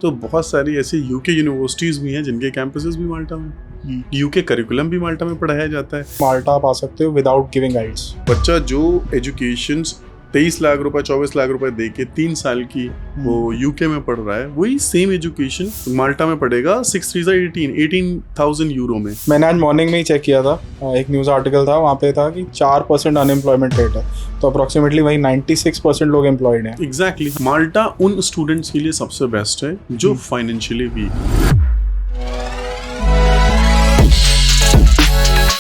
तो बहुत सारी ऐसी यूके यूनिवर्सिटीज़ भी हैं जिनके कैंपसेस भी माल्टा में, यूके करिकुलम भी माल्टा में पढ़ाया जाता है। माल्टा आप आ सकते हो विदाउट गिविंग आइल्स। बच्चा जो एजुकेशन 23 लाख रुपए 24 लाख रुपए दे के 3 साल की वो यूके में पढ़ रहा है, वही सेम एजुकेशन माल्टा में पढ़ेगा 6 3 18,000 यूरो में। मैंने आज मॉर्निंग में ही चेक किया था, एक न्यूज़ आर्टिकल था, वहाँ पे था कि 4% अनएम्प्लॉयमेंट रेट है, तो अप्रोक्सीमेटली वही 96% लोग एम्प्लॉयड हैं। एग्जैक्टली माल्टा उन स्टूडेंट्स के लिए सबसे बेस्ट है जो फाइनेंशियली वीक है।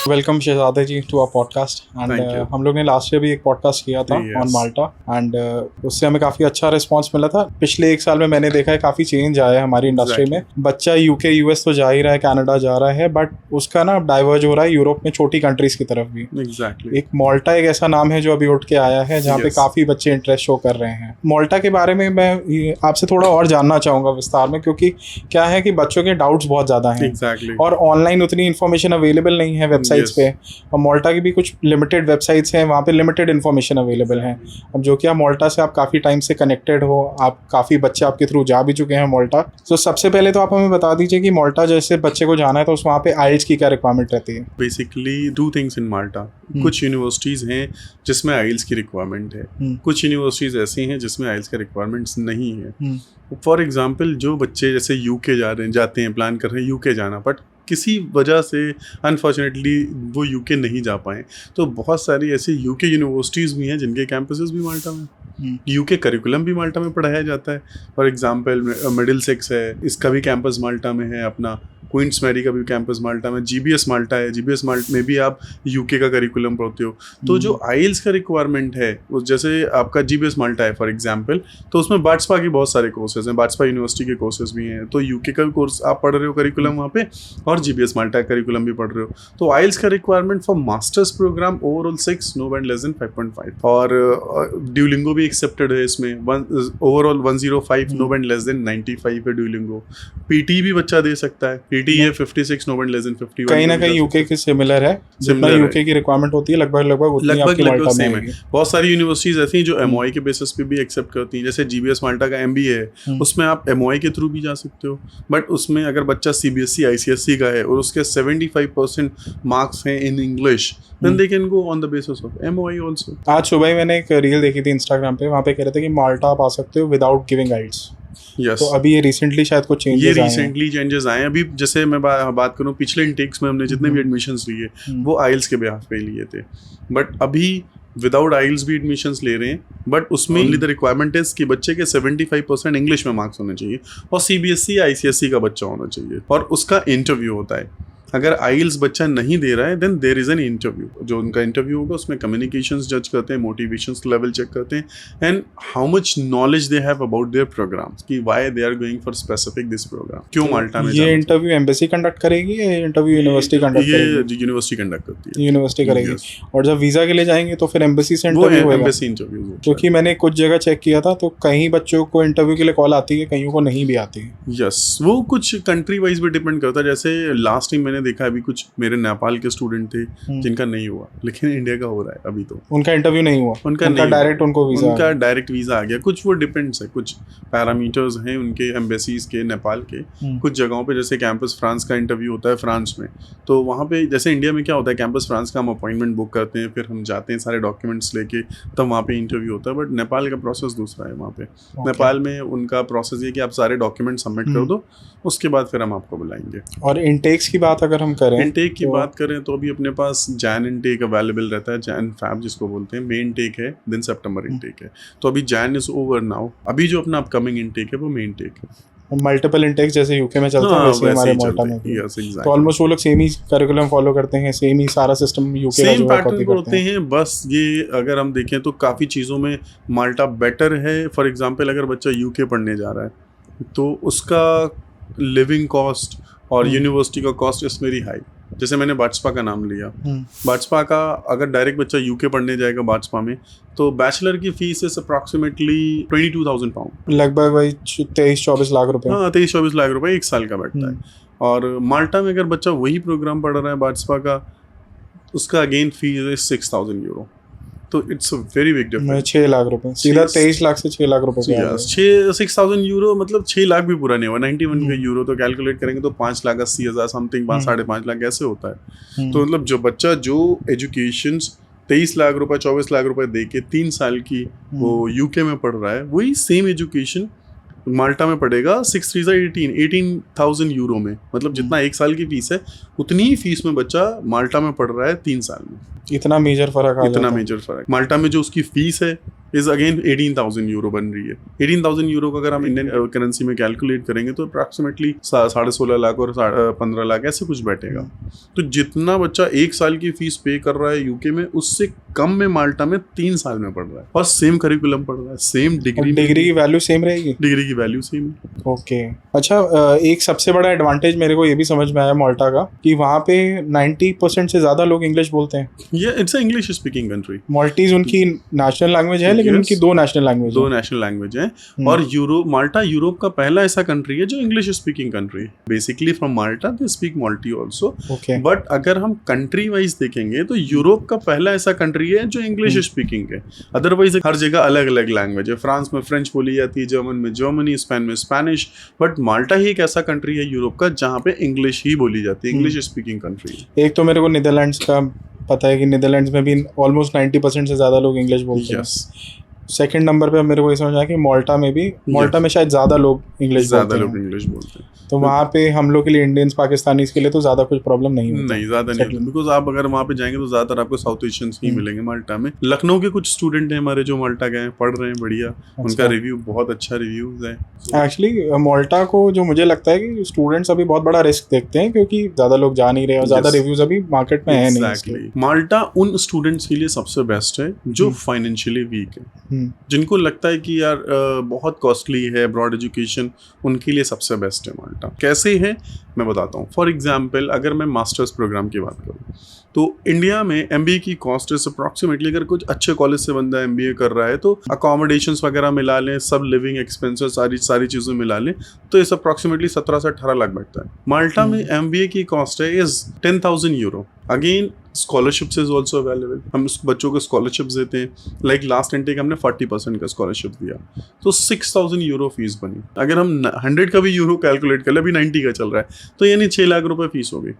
वेलकम शहजादे जी टू आवर पॉडकास्ट। एंड हम लोग ने लास्ट ईयर भी एक पॉडकास्ट किया था ऑन माल्टा एंड उससे हमें काफ़ी अच्छा रिस्पांस मिला था। पिछले एक साल में मैंने देखा है काफ़ी चेंज आया है हमारी इंडस्ट्री में। बच्चा यूके यूएस तो जा ही रहा है, कनाडा जा रहा है, बट उसका ना डाइवर्ज हो रहा है यूरोप में छोटी कंट्रीज की तरफ भी। एग्जैक्टली एक माल्टा एक ऐसा नाम है जो अभी उठ के आया है जहाँ पे काफ़ी बच्चे इंटरेस्ट शो कर रहे हैं। माल्टा के बारे में मैं आपसे थोड़ा और जानना चाहूँगा विस्तार में, क्योंकि क्या है कि बच्चों के डाउट्स बहुत ज़्यादा हैं और ऑनलाइन उतनी इन्फॉर्मेशन अवेलेबल नहीं है वेबसाइट्स पे। और माल्टा की भी कुछ लिमिटेड वेबसाइट्स हैं, वहाँ पे लिमिटेड इन्फॉर्मेशन अवेलेबल है। अब जो कि आप माल्टा से आप काफ़ी टाइम से कनेक्टेड हो, आप काफ़ी बच्चे आपके थ्रू जा भी चुके हैं माल्टा। तो सबसे पहले तो आप हमें बता दीजिए कि माल्टा जैसे बच्चे को जाना है तो उस वहाँ पे आइल्स की क्या रिक्वायरमेंट रहती है? बेसिकली 2 थिंग्स इन माल्टा। कुछ यूनिवर्सिटीज़ हैं जिसमें आइल्स की रिक्वायरमेंट है, कुछ यूनिवर्सिटीज़ ऐसी हैं जिसमें आइल्स का रिक्वायरमेंट्स नहीं है। फॉर एग्जाम्पल जो बच्चे जैसे यूके जाते हैं, प्लान कर रहे हैं यूके जाना, बट किसी वजह से अनफॉर्चुनेटली वो यूके नहीं जा पाए, तो बहुत सारी ऐसी यूके यूनिवर्सिटीज़ भी हैं जिनके कैंपसेस भी माल्टा में, यूके करिकुलम भी माल्टा में पढ़ाया जाता है। फॉर एग्जांपल मिडिलसेक्स है, इसका भी कैंपस माल्टा में है, अपना क्वींस मैरी का भी कैंपस माल्टा में, जीबीएस माल्टा है, जीबीएस माल्टा में भी आप यूके का करिकुलम पढ़ते हो। तो जो आइल्स का रिक्वायरमेंट है, जैसे आपका जीबीएस माल्टा है फॉर एग्जांपल, तो उसमें बाट्सपा की बहुत सारे कोर्सेज हैं, बाट्सपा यूनिवर्सिटी के कोर्सेज भी हैं, तो यूके का कोर्स आप पढ़ रहे हो करिकुलम वहाँ पे, और जीबीएस माल्टा करिकुलम भी पढ़ रहे हो। तो आइल्स का requirement for masters program overall 6, no band less than 5.5, और ड्यूलिंगो भी एक्सेप्टेड है इसमें, overall 105, no band less than 95 है ड्यूलिंगो। पीटी भी बच्चा दे सकता है, पीटी है 56, नो बैंड लेस देन 51। कहीं ना कहीं यूके के सिमिलर है, जितना यूके की रिक्वायरमेंट होती है लगभग उतनी आपकी माल्टा में है। बहुत सारी यूनिवर्सिटीज ऐसी हैं जो एमओआई के बेसिस पे भी एक्सेप्ट करती हैं, जैसे जीबीएस माल्टा का एमबीए है, उसमें आप एमओआई के थ्रू भी जा सकते हो, बट उसमें अगर बच्चा सीबीएसई आईसीएसई का है और उसके 75% मार्क्स हैं in English, then they can go on the basis of MOI also। आज सुबह ही मैंने एक रील देखी थी इंस्टाग्राम पे, वहाँ पे कह रहे थे कि माल्टा आप आ सकते हो विदाउट गिविंग आइल्स। Yes। तो अभी ये रिसेंटली शायद कुछ चेंजेस आए हैं। अभी जैसे मैं बात करूँ, पिछले इनटेक्स में हमने जितने भी एडमिशंस लिए वो आइल्स के बिहाफ पे लिए थे, बट अभी विदाउट आइल्स भी एडमिशंस ले रहे हैं, बट उसमें ओनली द रिक्वायरमेंट इज कि बच्चे के 75% इंग्लिश में मार्क्स होने चाहिए और सीबीएसई आईसीएसई का बच्चा होना चाहिए, और उसका इंटरव्यू होता है। अगर आइल्स बच्चा नहीं दे रहा है then there is an interview, जो उनका इंटरव्यू होगा उसमें कम्युनिकेशंस जज करते हैं, मोटिवेशंस लेवल चेक करते हैं, and how much knowledge they have about their programs, कि why they are going for specific this program, क्यों माल्टा में। ये इंटरव्यू एम्बेसी कंडक्ट करेगी या इंटरव्यू यूनिवर्सिटी कंडक्ट करेगी? ये यूनिवर्सिटी कंडक्ट करती है, यूनिवर्सिटी करेगी। और जब वीजा के लिए जाएंगे तो फिर एम्बेसी से इंटरव्यू होगा? एम्बेसी इंटरव्यू, क्योंकि मैंने कुछ जगह चेक किया था तो कहीं बच्चों को इंटरव्यू के लिए कॉल आती है, कहीं को नहीं भी आती है। यस, वो कुछ कंट्री वाइज भी डिपेंड करता है। जैसे लास्ट टाइम मैंने देखा, अभी कुछ मेरे नेपाल के स्टूडेंट थे जिनका नहीं हुआ, लेकिन इंडिया का हो रहा है अभी। तो उनका इंटरव्यू नहीं हुआ, उनका डायरेक्ट उनका डायरेक्ट वीजा आ गया। कुछ वो डिपेंड्स है, कुछ पैरामीटर्स हैं उनके एम्बेसीज के, नेपाल के। कुछ जगहों पे जैसे कैंपस फ्रांस का इंटरव्यू होता है फ्रांस में, तो वहाँ पे जैसे इंडिया में क्या होता है, कैंपस फ्रांस का हम अपॉइंटमेंट बुक करते हैं, फिर हम जाते हैं सारे डॉक्यूमेंट्स लेके, तब वहाँ पे इंटरव्यू होता है। बट नेपाल का प्रोसेस दूसरा है। वहाँ पे नेपाल में उनका प्रोसेस ये कि आप सारे डॉक्यूमेंट सबमिट कर दो, उसके बाद फिर हम आपको बुलाएंगे। और इनटेक्स की बात अगर हम करें, इनटेक की बात करें तो अभी अपने पास जैन इनटेक अवेलेबल रहता है, जैन फैब जिसको बोलते हैं, मे इनटेक है, देन सितंबर इनटेक है। तो अभी जैन इज ओवर नाउ, अभी जो अपना अपकमिंग इनटेक है वो मे इनटेक है। मल्टीपल इंटेक्स जैसे यूके में चलता है वैसे हमारे माल्टा में भी। तो ऑलमोस्ट वो लोग सेम ही करिकुलम फॉलो करते हैं, सेम ही सारा सिस्टम यूके का जो पैटर्न करते हैं। बस ये अगर हम देखें तो काफ़ी चीज़ों में माल्टा बेटर है। फॉर एग्जांपल अगर बच्चा यूके पढ़ने जा रहा है तो उसका लिविंग कॉस्ट और यूनिवर्सिटी का कॉस्ट इज वेरी हाई। जैसे मैंने बाट्सपा का नाम लिया, बाट्सपा का अगर डायरेक्ट बच्चा यूके पढ़ने जाएगा बाट्सपा में, तो बैचलर की फीस इज अप्रॉक्सीमेटली 22,000 पाउंड, लगभग वही 23-24 लाख रुपए। हाँ, 23-24 लाख रुपए एक साल का बैठता है। और माल्टा में अगर बच्चा वही प्रोग्राम पढ़ रहा है बाट्सपा का, उसका अगेन फीस इज 6,000 यूरो। तो it's a very big difference. 6 lakh रुपए सीधा 23 लाख से 6 लाख रुपए का 6,000 यूरो मतलब 6 लाख भी पूरा नहीं हुआ। 91 का यूरो तो कैलकुलेट करेंगे तो 5,80,000 समथिंग 5.5 लाख ऐसे होता है। तो मतलब जो बच्चा जो एजुकेशन 23 लाख रुपए 24 लाख रुपए दे के 3 साल की वो यूके में पढ़ रहा है, वही सेम एजुकेशन माल्टा में पड़ेगा 6 3 18,000 यूरो में। मतलब जितना 1 साल की फीस है उतनी ही फीस में बच्चा माल्टा में पढ़ रहा है 3 साल में। इतना मेजर फर्क माल्टा में जो उसकी फीस है इज अगेन 18,000 यूरो बन रही है। 18,000 यूरो को अगर हम इंडियन करेंसी में कैलकुलेट करेंगे तो अप्रॉक्सीमेटली 16.5 लाख और 15 लाख ऐसे कुछ बैठेगा। तो जितना बच्चा 1 साल की फीस पे कर रहा है यूके में उससे कम में माल्टा में 3 साल में पढ़ रहा है और सेम करिकुलम पढ़ रहा है, सेम डिग्री की वैल्यू सेम रहेगी। डिग्री की वैल्यू सेम है। ओके अच्छा, एक सबसे बड़ा एडवांटेज मेरे को ये भी समझ में आया माल्टा का कि वहाँ पे 90% से ज्यादा लोग इंग्लिश बोलते हैं। It's a English speaking country. Maltese उनकी नेशनल लैंग्वेज है, लेकिन उनकी 2 नेशनल लैंग्वेज है। और माल्टा यूरोप का पहला ऐसा कंट्री है जो इंग्लिश स्पीकिंग कंट्री है। Basically from Malta they speak multi also, but अगर हम कंट्री वाइज देखेंगे तो यूरोप का पहला ऐसा कंट्री है जो इंग्लिश स्पीकिंग है। अदरवाइज हर जगह अलग अलग लैंग्वेज है। फ्रांस में फ्रेंच बोली जाती है, जर्मन में जर्मनी, स्पेन में स्पेनिश, बट माल्टा ही एक ऐसा कंट्री है यूरोप का जहाँ पे इंग्लिश ही बोली जाती है, इंग्लिश स्पीकिंग कंट्री। एक तो मेरे को नीदरलैंड्स का पता है कि नीदरलैंड्स में भी ऑलमोस्ट 90% से ज्यादा लोग इंग्लिश बोलते हैं। सेकंड नंबर पे मेरे को ये समझ आया कि माल्टा में शायद ज्यादा लोग इंग्लिश बोलते हैं। तो वहाँ पे हम लोग के लिए, इंडियंस पाकिस्तानीज के लिए तो ज्यादा कुछ प्रॉब्लम नहीं होता। नहीं ज्यादा नहीं होता, बिकॉज आप अगर वहाँ पे जाएंगे तो ज्यादातर आपको साउथ एशियंस ही मिलेंगे माल्टा में। लखनऊ के कुछ स्टूडेंट हैं हमारे जो माल्टा गए पढ़ रहे हैं, बढ़िया। उनका रिव्यू बहुत अच्छा रिव्यूज है। एक्चुअली माल्टा को जो मुझे लगता है कि स्टूडेंट्स अभी बहुत बड़ा रिस्क देखते हैं क्योंकि ज्यादा लोग जा नहीं रहे और ज्यादा रिव्यूज अभी मार्केट में है नहीं। माल्टा उन स्टूडेंट्स के लिए सबसे बेस्ट है जो फाइनेंशियली वीक है, जिनको लगता है कि यार बहुत कॉस्टली है ब्रॉड एजुकेशन, उनके लिए सबसे बेस्ट है माल्टा। कैसे है मैं बताता हूँ। फॉर एग्जाम्पल अगर मैं मास्टर्स प्रोग्राम की बात करूँ तो इंडिया में MBA की कॉस्ट इज अप्रॉक्सीमेटली, अगर कुछ अच्छे कॉलेज से बंदा MBA कर रहा है तो अकोमोडेशंस वगैरह मिला लें, सब लिविंग एक्सपेंसेस सारी चीज़ें मिला लें तो इस अप्रॉक्सीमेटली 17 से 18 लाख बैठता है। माल्टा में MBA की कॉस्ट है is 10,000 euro. Again scholarships is also available. हम बच्चों को स्कॉलरशिप्स देते हैं। लाइक लास्ट इंटेक हमने 40% का स्कॉलरशिप दिया तो 6,000 यूरो फीस बनी। अगर हम 100 का भी यूरो कैलकुलेट कर ले, अभी 90 का चल रहा है तो यानी 6 लाख रुपए फीस हो गई।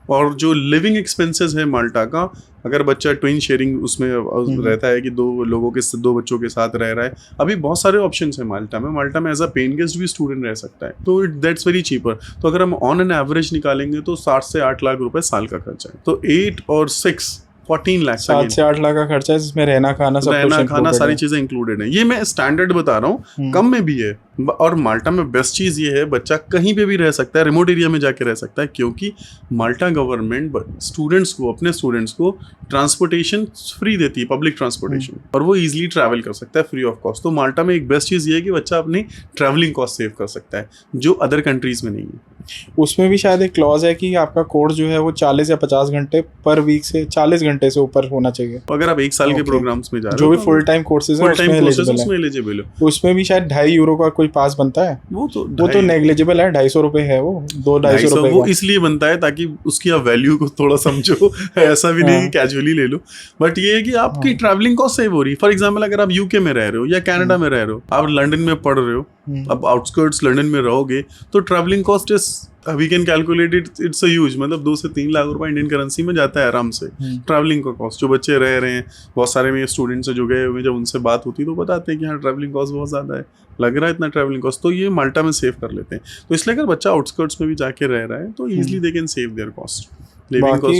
और जो लिविंग एक्सपेंसेस है माल्टा का, अगर बच्चा ट्विन शेयरिंग उसमें रहता है कि 2 बच्चों के साथ रह रहा है, अभी बहुत सारे ऑप्शंस हैं माल्टा में एज अ पेइंग गेस्ट भी स्टूडेंट रह सकता है, तो दैट्स वेरी चीपर। तो अगर हम ऑन एन एवरेज निकालेंगे तो 7 से 8 लाख रुपए साल का खर्चा है। तो 8 और 6 14 लाख 7 से 8 लाख का खर्चा है, जिसमें रहना खाना सारी चीजें इंक्लूडेड है। ये मैं स्टैंडर्ड बता रहा हूँ, कम में भी है। और माल्टा में बेस्ट चीज ये है, बच्चा कहीं पे भी रह सकता है, रिमोट एरिया में जाके रह सकता है, क्योंकि माल्टा गवर्नमेंट अपने स्टूडेंट्स को ट्रांसपोर्टेशन फ्री देती है, पब्लिक ट्रांसपोर्टेशन, और वो इजीली ट्रैवल कर सकता है फ्री ऑफ कॉस्ट। तो माल्टा में एक बेस्ट चीज ये है कि बच्चा अपनी ट्रैवलिंग कॉस्ट सेव कर सकता है, जो अदर कंट्रीज में नहीं है। उसमें भी शायद एक क्लॉज है कि आपका कोर्स जो है वो 40 या 50 घंटे पर वीक से 40 घंटे से ऊपर होना चाहिए। अगर आप 1 साल के प्रोग्राम्स में जा रहे हो, जो भी फुल टाइम कोर्सेज हैं उसमें एलिजिबल है। उसमें भी शायद 2.5 यूरो का कोई पास बनता है। वो तो नेग्लिजिबल है, 250 रुपए है वो, 200-250 रुपए। वो इसलिए बनता है ताकि उसकी आप वैल्यू को थोड़ा समझो। ऐसा भी नहीं कैजुअली ले लो, बट ये है कि आपकी ट्रैवलिंग कॉस्ट सेव हो रही है। फॉर एग्जाम्पल अगर आप यूके में रह रहे हो या कनाडा में रह रहे हो, आप लंदन में पढ़ रहे हो, अब आउटस्कर्ट्स लंदन में रहोगे तो travelling cost is we can calculate it's a huge, मतलब 2 से 3 लाख रुपए इंडियन करेंसी में जाता है आराम से ट्रैवलिंग का कॉस्ट। जो बच्चे रह रहे हैं, बहुत सारे मेरे स्टूडेंट्स हैं जो गए हुए, जब उनसे बात होती है तो बताते हैं कि हाँ ट्रैवलिंग कॉस्ट बहुत ज़्यादा है, लग रहा है इतना ट्रैवलिंग कॉस्ट, तो ये माल्टा में सेव कर लेते हैं। तो इसलिए अगर बच्चा आउटस्कर्ट्स में भी जाके रह रहा है तो easily they can save their cost. बाकी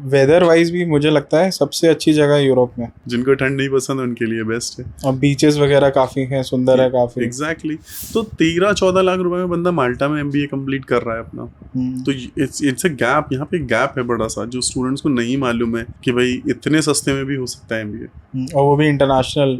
वेदर वाइज भी मुझे लगता है सबसे अच्छी जगह है यूरोप में। जिनको ठंड नहीं पसंद उनके लिए बेस्ट है। और बीचेस वगैरह काफी हैं, सुंदर है काफी। एग्जैक्टली। तो 13-14 लाख रुपए में बंदा माल्टा में MBA कंप्लीट कर रहा है अपना। तो इट्स अ गैप, यहाँ पे गैप है बड़ा सा, जो स्टूडेंट्स को नहीं मालूम है कि भाई इतने सस्ते में भी हो सकता है MBA, और वो भी इंटरनेशनल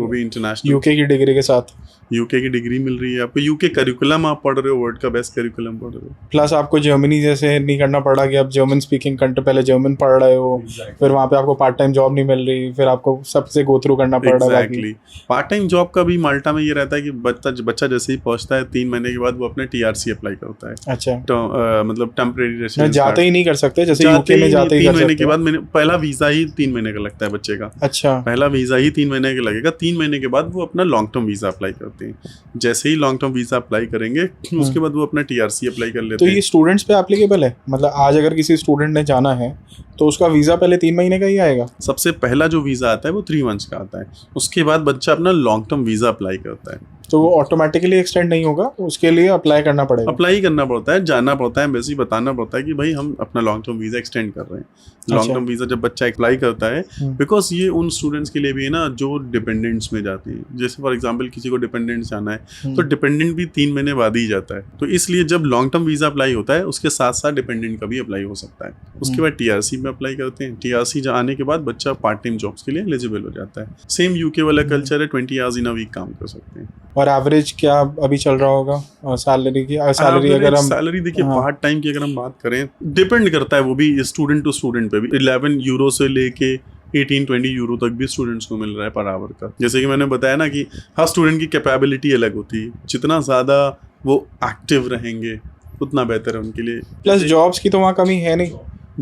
यूके की डिग्री के साथ। यूके की डिग्री मिल रही है आपको, यूके करिकुलम आप पढ़ रहे हो, वर्ल्ड का बेस्ट करिकुलम पढ़ रहे हो। प्लस आपको जर्मनी जैसे नहीं करना पड़ा कि आप जर्मन स्पीकिंग कंट्री, पहले जर्मन पढ़ रहे हो, फिर वहाँ पे आपको पार्ट टाइम जॉब नहीं मिल रही, फिर आपको सबसे गो थ्रू करना पड़ रहा है। पार्ट टाइम जॉब का भी माल्टा में ये रहता है कि बच्चा जैसे ही पहुंचता है 3 महीने के बाद वो अपने TRC अप्लाई करता है। अच्छा। तो मतलब मतलब टेम्परेरी रेसिडेंस जाते ही नहीं कर सकते, जैसे यूके में जाते ही 3 महीने के बाद मैंने पहला वीजा ही 3 महीने का लगता है बच्चे का। अच्छा, पहला वीजा ही 3 महीने का लगेगा। 3 महीने के बाद वो अपना लॉन्ग टर्म वीजा अप्लाई करते हैं। जैसे ही लॉन्ग टर्म वीजा अप्लाई करेंगे उसके बाद वो अपना TRC अप्लाई कर लेते हैं। तो ये स्टूडेंट्स पे एप्लीकेबल है? मतलब आज अगर किसी स्टूडेंट ने जाना है तो उसका वीजा पहले 3 महीने का ही आएगा? सबसे पहला जो वीजा आता है वो 3 मंथ्स का आता है। उसके बाद बच्चा अपना लॉन्ग टर्म वीजा अप्लाई करता है। तो वो ऑटोमेटिकली एक्सटेंड नहीं होगा, उसके लिए अप्लाई करना पड़ेगा? अप्लाई करना पड़ता है, जाना पड़ता है, एम्बेसी बताना पड़ता है कि भाई हम अपना लॉन्ग टर्म वीजा एक्सटेंड कर रहे हैं। लॉन्ग टर्म वीजा जब बच्चा अप्लाई करता है, बिकॉज ये उन स्टूडेंट्स के लिए भी है ना जो डिपेंडेंट्स में जाते हैं। जैसे फॉर एग्जांपल किसी को डिपेंडेंट्स जाना है तो डिपेंडेंट भी 3 महीने बाद ही जाता है। तो इसलिए जब लॉन्ग टर्म वीजा अप्लाई होता है उसके साथ साथ डिपेंडेंट का भी अप्लाई हो सकता है। उसके बाद TRC में अप्लाई करते हैं। TRC आने के बाद बच्चा पार्ट टाइम जॉब्स के लिए एलिजिबल हो जाता है। सेम यूके वाला कल्चर है, 20 आवर्स इन अ वीक काम कर सकते हैं। और एवरेज क्या अभी चल रहा होगा सैलरी की? सैलरी अगर हम सैलरी देखिए पार्ट टाइम की अगर हम बात करें, डिपेंड करता है वो भी स्टूडेंट टू स्टूडेंट पे भी। 11 यूरो से लेके 18-20 यूरो तक भी स्टूडेंट्स को मिल रहा है पर आवर का। जैसे कि मैंने बताया ना कि हर स्टूडेंट की कैपेबिलिटी अलग होती है। जितना ज़्यादा वो एक्टिव रहेंगे उतना बेहतर है उनके लिए। प्लस जॉब्स की तो वहाँ कमी है नहीं।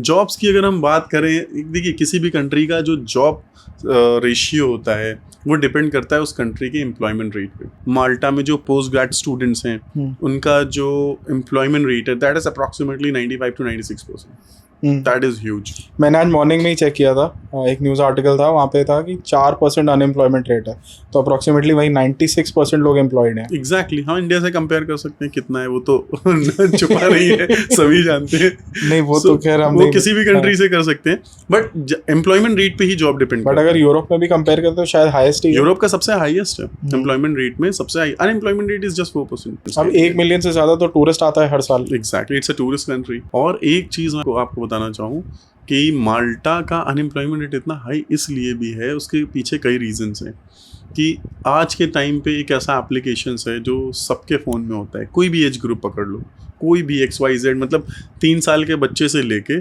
जॉब्स की अगर हम बात करें, देखिए किसी भी कंट्री का जो जॉब रेशियो होता है वो डिपेंड करता है उस कंट्री के एम्प्लॉयमेंट रेट पे। माल्टा में जो पोस्ट ग्रेड स्टूडेंट्स हैं उनका जो एम्प्लॉयमेंट रेट है that is approximately 95 to 96%। That is huge. मैंने आज मॉर्निंग में ही चेक किया था, एक न्यूज़ आर्टिकल था, वहाँ पे था कि 4% अनएम्प्लॉयमेंट रेट है। तो अप्रॉक्सीमेटली वही 96% लोग एम्प्लॉयड हैं। एग्जैक्टली हाँ, इंडिया से कंपेयर कर सकते हैं कितना है वो तो छुपा नहीं है, सभी जानते हैं। नहीं वो तो खैर हम वो किसी भी कंट्री से कर सकते हैं, बट एम्प्लॉयमेंट रेट पे ही जॉब डिपेंड करता है। बट अगर यूरोप में भी कंपेयर करते हो शायद हाईएस्ट ही। यूरोप का सबसे हाईएस्ट है एम्प्लॉयमेंट रेट में, सबसे high. Unemployment rate is just 4%। अब 1 मिलियन से ज्यादा तो टूरिस्ट आता है हर साल। Exactly, it's a tourist country. और एक चीज मैं आपको बताना चाहूँ कि माल्टा का अनएम्प्लॉयमेंट रेट इतना हाई इसलिए भी है, उसके पीछे कई रीजंस हैं। कि आज के टाइम पे एक ऐसा एप्लीकेशंस है जो सबके फ़ोन में होता है। कोई भी एज ग्रुप पकड़ लो, कोई भी XYZ, मतलब 3 साल के बच्चे से लेके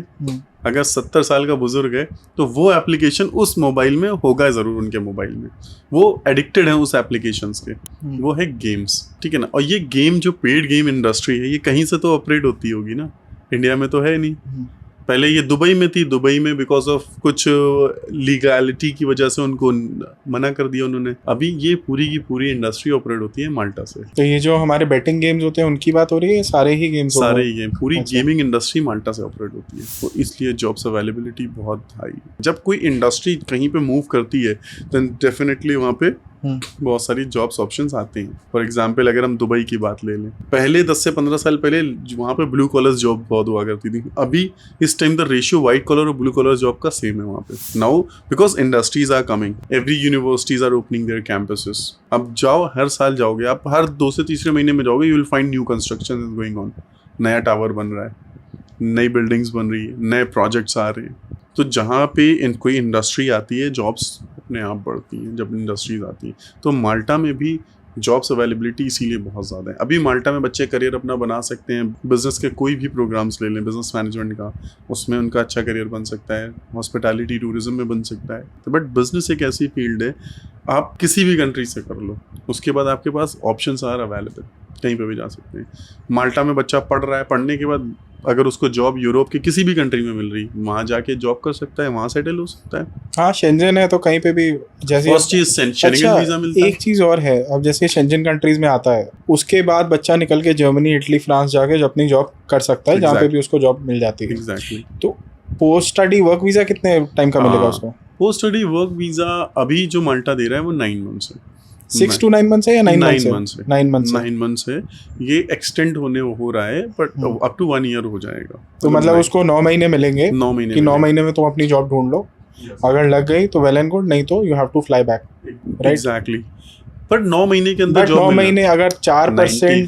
अगर 70 साल का बुजुर्ग है तो वो एप्लीकेशन उस मोबाइल में होगा ज़रूर, उनके मोबाइल में। वो एडिक्टेड है उस एप्लीकेशंस के। वो है गेम्स, ठीक है ना। और ये गेम जो पेड गेम इंडस्ट्री है ये कहीं से तो ऑपरेट होती होगी ना, इंडिया में तो है नहीं। पहले ये दुबई में थी, दुबई में बिकॉज ऑफ कुछ लीगैलिटी की वजह से उनको मना कर दिया उन्होंने। अभी ये पूरी की पूरी इंडस्ट्री ऑपरेट होती है माल्टा से। तो ये जो हमारे बेटिंग गेम्स होते हैं उनकी बात हो रही है? सारे ही गेम्स? सारे ही गेम, पूरी गेमिंग इंडस्ट्री माल्टा से ऑपरेट होती है। तो इसलिए जॉब्स अवेलेबिलिटी बहुत हाई है। जब कोई इंडस्ट्री कहीं पे मूव करती है तो डेफिनेटली वहाँ पे बहुत सारी जॉब्स ऑप्शंस आते हैं। फॉर एग्जांपल अगर हम दुबई की बात ले लें, पहले 10 से 15 साल पहले वहाँ पे ब्लू कॉलर जॉब बहुत हुआ करती थी। अभी इस time the ratio white collar और ब्लू कॉलर जॉब का सेम है वहाँ पे now, because industries are coming, every universities are opening their campuses. अब जाओ, हर साल जाओगे आप, हर 2 से 3 महीने में जाओगे, you will find new construction is going on. नया टावर बन रहा है, नई बिल्डिंग्स बन रही है, नए प्रोजेक्ट्स आ रहे हैं। तो जहाँ पे कोई इंडस्ट्री आती है जॉब्स अपने आप बढ़ती हैं। जब इंडस्ट्रीज आती हैं तो माल्टा में भी जॉब्स अवेलेबिलिटी इसीलिए बहुत ज़्यादा है। अभी माल्टा में बच्चे करियर अपना बना सकते हैं। बिजनेस के कोई भी प्रोग्राम्स ले लें, बिजनेस मैनेजमेंट का, उसमें उनका अच्छा करियर बन सकता है। हॉस्पिटैलिटी टूरिज्म में बन सकता है। तो बट बिजनेस एक ऐसी फील्ड है आप किसी भी कंट्री से कर लो, उसके बाद आपके पास ऑप्शंस आर अवेलेबल, कहीं पे भी जा सकते हैं। माल्टा में बच्चा पढ़ रहा है, पढ़ने के बाद अगर उसको जॉब यूरोप की किसी भी कंट्री में मिल रही, वहाँ जाके जॉब कर सकता है, वहाँ सेटल हो सकता है। हाँ, शेंजन है तो कहीं पे भी जैसे फर्स्ट चीज शेंगन वीजा मिलता है। एक चीज़ और है, अब जैसे शेंजन कंट्रीज में आता है उसके बाद बच्चा निकल के जर्मनी, इटली, फ्रांस जाके अपनी जॉब कर सकता है, जहाँ पे भी उसको जॉब मिल जाती है। एग्जैक्टली। तो पोस्ट स्टडी वर्क वीज़ा कितने टाइम का मिलेगा उसको? पोस्ट स्टडी वर्क वीज़ा अभी जो माल्टा दे रहा है वो 9 मंथ्स है। 6 to 9 मंथ्स है या 9 मंथ्स है? 9 मंथ्स है। ये एक्सटेंड होने हो रहा है बट अप टू 1 ईयर हो जाएगा। तो मतलब उसको 9 महीने मिलेंगे 9 महीने कि 9 महीने में तुम अपनी जॉब ढूंढ लो। अगर लग गई तो वेल एंड गुड, नहीं तो you have to fly back, right? Exactly. पर 9 महीने के अंदर 9 महीने अगर 4%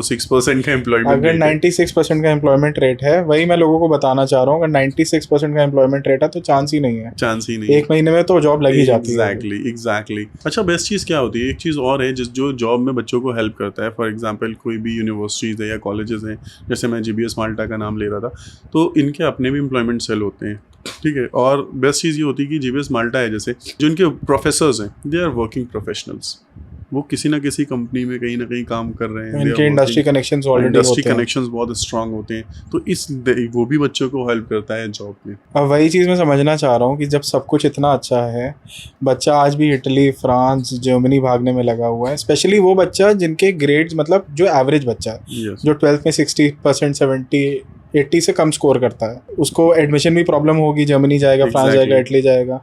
6% का एम्प्लॉयमेंट, अगर 96% का एम्प्लॉयमेंट रेट है, वही मैं लोगों को बताना चाह रहा हूँ, अगर 96% का एम्प्लॉयमेंट रेट है तो चांस ही नहीं है। 1 महीने में तो जॉब लग ही जाती है। एग्जैक्टली। अच्छा, बेस्ट चीज़ क्या होती है, एक चीज़ और है जो जॉब में बच्चों को हेल्प करता है। फॉर एग्जाम्पल कोई भी यूनिवर्सिटीज़ है या कॉलेजेस हैं, जैसे मैं GBS माल्टा का नाम ले रहा था, तो इनके अपने भी एम्प्लॉयमेंट सेल होते हैं, ठीक है। और बेस्ट चीज़ ये होती है कि GBS माल्टा है जैसे, जो इनके प्रोफेसर्स हैं दे आर वर्किंग प्रोफेशनल्स, वो किसी ना किसी कंपनी में कहीं ना कहीं काम कर रहे हैं, इनके इंडस्ट्री कनेक्शंस ऑलरेडी होते हैं, इंडस्ट्री कनेक्शंस बहुत स्ट्रांग होते हैं, तो वो भी बच्चों को हेल्प करता है जॉब में। अब वही चीज़ मैं समझना चाह रहा हूँ कि जब सब कुछ इतना अच्छा है, बच्चा आज भी इटली, फ्रांस, जर्मनी भागने में लगा हुआ है, स्पेशली वो बच्चा जिनके ग्रेड्स मतलब जो एवरेज बच्चा है, जो 12th में 60%, 70-80 से कम स्कोर करता है, उसको एडमिशन भी प्रॉब्लम होगी, जर्मनी जाएगा, फ्रांस जाएगा, इटली जाएगा,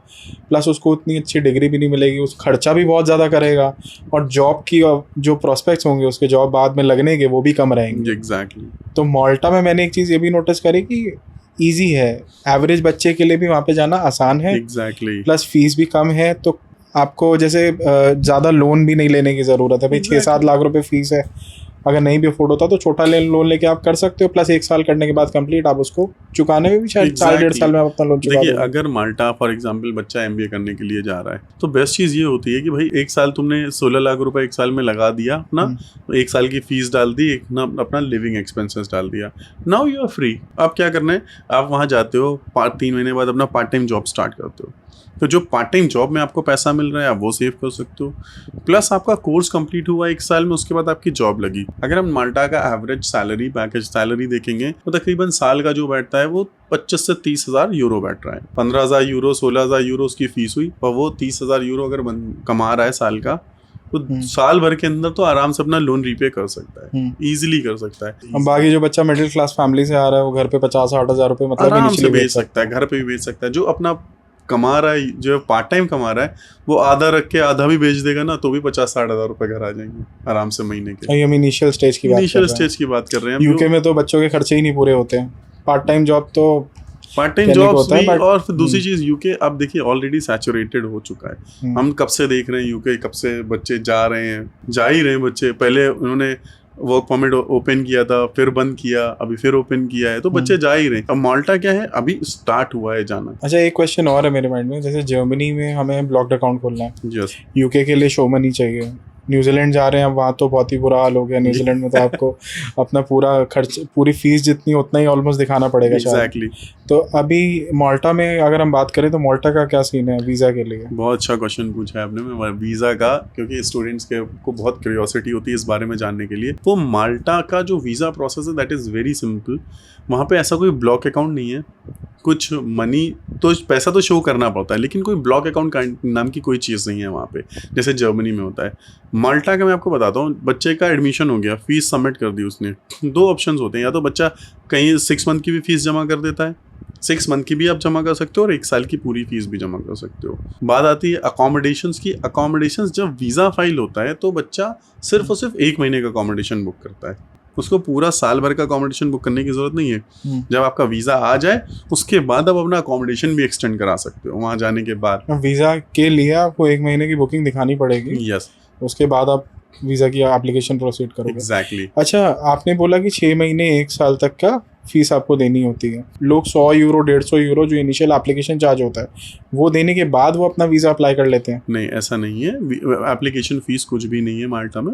प्लस उसको उतनी अच्छी डिग्री भी नहीं मिलेगी, उस खर्चा भी बहुत ज़्यादा करेगा, और जॉब की जो प्रोस्पेक्ट्स होंगे उसके जॉब बाद में लगने के वो भी कम रहेंगे। एग्जैक्टली। तो माल्टा में मैंने एक चीज़ ये भी नोटिस करी कि ईजी है, एवरेज बच्चे के लिए भी वहाँ पे जाना आसान है, एग्जैक्टली, प्लस फीस भी कम है, तो आपको जैसे ज़्यादा लोन भी नहीं लेने की ज़रूरत है, भाई 6-7 लाख रुपए फीस है, अगर नहीं भी अफोर्ड होता तो छोटा लोन लेके आप कर सकते हो, प्लस 1 साल करने के बाद कंप्लीट आप उसको चुकाने में भी शायद 4-1.5 साल में आप अपना लोन चुका देखिए, अगर माल्टा फॉर एग्जांपल बच्चा एमबीए करने के लिए जा रहा है तो बेस्ट चीज़ ये होती है कि भाई 1 साल तुमने 16 लाख रुपए 1 साल में लगा दिया अपना, 1 साल की फीस डाल दी, अपना लिविंग एक्सपेंसेस डाल दिया, नाउ यू आर फ्री। आप क्या करना है, आप वहाँ जाते हो, 3 महीने बाद अपना पार्ट टाइम जॉब स्टार्ट करते हो, तो जो पार्ट टाइम जॉब में आपको पैसा मिल रहा है आप वो सेव कर सकते हो, प्लस आपका कोर्स कंप्लीट हुआ 1 साल में, उसके बाद आपकी जॉब लगी। अगर हम माल्टा का एवरेज सैलरी पैकेज सैलरी देखेंगे तो तकरीबन साल का जो बैठता है वो 25 से 30 हज़ार यूरो बैठ रहा है। 15,000 यूरो 16,000 यूरो उसकी फीस हुई, और वो 30,000 यूरो अगर कमा रहा है साल का, तो साल भर के अंदर तो आराम से अपना लोन रीपे कर सकता है, इजीली कर सकता है। अब बाकी जो बच्चा मिडिल क्लास फैमिली से आ रहा है वो घर पे 50-60 हज़ार रुपए मतलब आराम से बेच सकता है, घर पे भी बेच सकता है। जो अपना कमा रहा है, जो पार्ट टाइम कमा रहा है, वो आधा रख के आधा भी बेच देगा ना तो भी 50-60 हज़ार रुपए घर आ जाएंगे आराम से महीने के। हम इनिशियल स्टेज की बात कर रहे हैं। यूके में तो बच्चों के खर्चे ही नहीं पूरे होते हैं, पार्ट टाइम जॉब भी, और फिर दूसरी चीज यूके आप देखिए ऑलरेडी सैचुरेटेड हो चुका है। हम कब से देख रहे हैं यूके, कब से बच्चे जा ही रहे हैं बच्चे। पहले उन्होंने वर्क परमिट ओपन किया था, फिर बंद किया, अभी फिर ओपन किया है, तो बच्चे जा ही रहे हैं। अब माल्टा क्या है, अभी स्टार्ट हुआ है जाना। अच्छा, एक क्वेश्चन और है मेरे माइंड में, जैसे जर्मनी में हमें ब्लॉक्ड अकाउंट खोलना है, यूके के लिए शो मनी चाहिए, न्यूजीलैंड जा रहे हैं, वहाँ तो बहुत ही बुरा हाल हो गया। न्यूजीलैंड में तो आपको अपना पूरा खर्च, पूरी फीस जितनी उतना ही ऑलमोस्ट दिखाना पड़ेगा। Exactly. तो अभी माल्टा में अगर हम बात करें तो माल्टा का क्या सीन है वीज़ा के लिए? बहुत अच्छा क्वेश्चन पूछा है आपने वीज़ा का, क्योंकि स्टूडेंट्स को बहुत क्यूरियोसिटी होती है इस बारे में जानने के लिए। तो माल्टा का जो वीज़ा प्रोसेस है दैट इज़ वेरी सिंपल। वहाँ पे ऐसा कोई ब्लॉक अकाउंट नहीं है, कुछ मनी तो पैसा तो शो करना पड़ता है, लेकिन कोई ब्लॉक अकाउंट का नाम की कोई चीज़ नहीं है वहाँ पे, जैसे जर्मनी में होता है। माल्टा का मैं आपको बताता हूँ, बच्चे का एडमिशन हो गया, फीस सबमिट कर दी उसने, 2 ऑप्शंस होते हैं, या तो बच्चा कहीं 6 मंथ की भी फीस जमा कर देता है, 6 मंथ की भी आप जमा कर सकते हो, और 1 साल की पूरी फीस भी जमा कर सकते हो। बात आती है अकोमोडेशंस की। अकोमोडेशंस जब वीज़ा फाइल होता है तो बच्चा सिर्फ और सिर्फ 1 महीने का अकोमोडेशन बुक करता है, उसको पूरा साल भर का अकोमोडेशन बुक करने की जरूरत नहीं है। जब आपका वीज़ा आ जाए उसके बाद आप अपना अकोमोडेशन भी एक्सटेंड करा सकते हो वहाँ जाने के बाद। वीज़ा के लिए आपको 1 महीने की बुकिंग दिखानी पड़ेगी। यस, उसके बाद आप वीज़ा की एप्लीकेशन प्रोसीड करोगे। एग्जैक्टली। अच्छा, आपने बोला कि 6 महीने 1 साल तक का फीस आपको देनी होती है। लोग 100 यूरो 150 यूरो जो इनिशियल एप्लीकेशन चार्ज होता है वो देने के बाद वो अपना वीज़ा अप्लाई कर लेते हैं। नहीं, ऐसा नहीं है। एप्लीकेशन फ़ीस कुछ भी नहीं है माल्टा में,